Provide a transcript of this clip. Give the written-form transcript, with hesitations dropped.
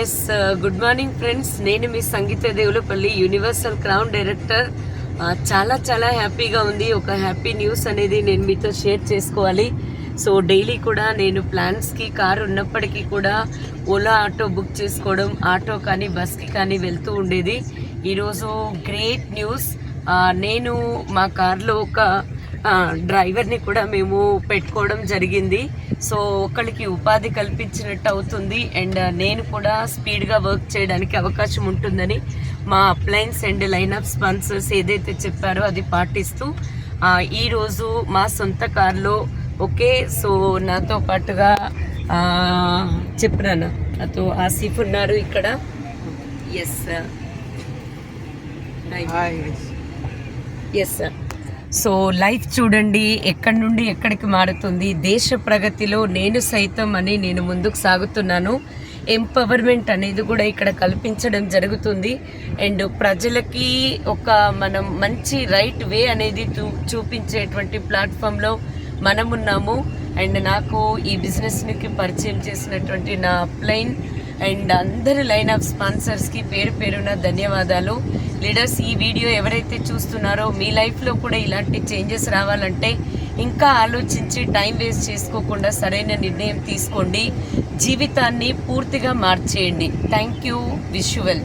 Yes good morning friends, నేను మీ సంగీత Devulapalli universal crown director. చాలా చాలా హ్యాపీగా ఉంది. ఒక హ్యాపీ న్యూస్ అనేది నేను మీతో షేర్ చేసుకోవాలి. సో డైలీ కూడా నేను ప్లాన్స్కి కారు ఉన్నప్పటికీ కూడా ఓలా ఆటో బుక్ చేసుకోవడం, ఆటో కానీ బస్కి కానీ వెళ్తూ ఉండేది. ఈరోజు గ్రేట్ న్యూస్, నేను మా కార్లో ఒక డ్రైవర్ని కూడా మేము పెట్టుకోవడం జరిగింది. సో ఒకళ్ళకి ఉపాధి కల్పించినట్టు అవుతుంది అండ్ నేను కూడా స్పీడ్గా వర్క్ చేయడానికి అవకాశం ఉంటుందని మా appliance and line of sponsors ఏదైతే చెప్పారో అది పాటిస్తూ ఈరోజు మా సొంత కార్లో సో నాతో పాటుగా చెప్పినాను, నాతో ఆసిఫ్ ఉన్నారు ఇక్కడ. Yes sir. సో లైఫ్ చూడండి ఎక్కడి నుండి ఎక్కడికి మారుతుంది. దేశ ప్రగతిలో నేను సైతం అని నేను ముందుకు సాగుతున్నాను. ఎంపవర్మెంట్ అనేది కూడా ఇక్కడ కల్పించడం జరుగుతుంది అండ్ ప్రజలకి ఒక మనం మంచి రైట్ వే అనేది చూపించేటువంటి ప్లాట్ఫామ్లో మనమున్నాము. అండ్ నాకు ఈ బిజినెస్కి పరిచయం చేసినటువంటి నా అప్లైన్ అండ్ అందరి లైన్ ఆఫ్ స్పాన్సర్స్కి పేరు పేరున ధన్యవాదాలు. లీడర్స్, ఈ వీడియో ఎవరైతే చూస్తున్నారో మీ లైఫ్లో కూడా ఇలాంటి చేంజెస్ రావాలంటే ఇంకా ఆలోచించి టైం వేస్ట్ చేసుకోకుండా సరైన నిర్ణయం తీసుకోండి. జీవితాన్ని పూర్తిగా మార్చేయండి. Thank you. Wish you well.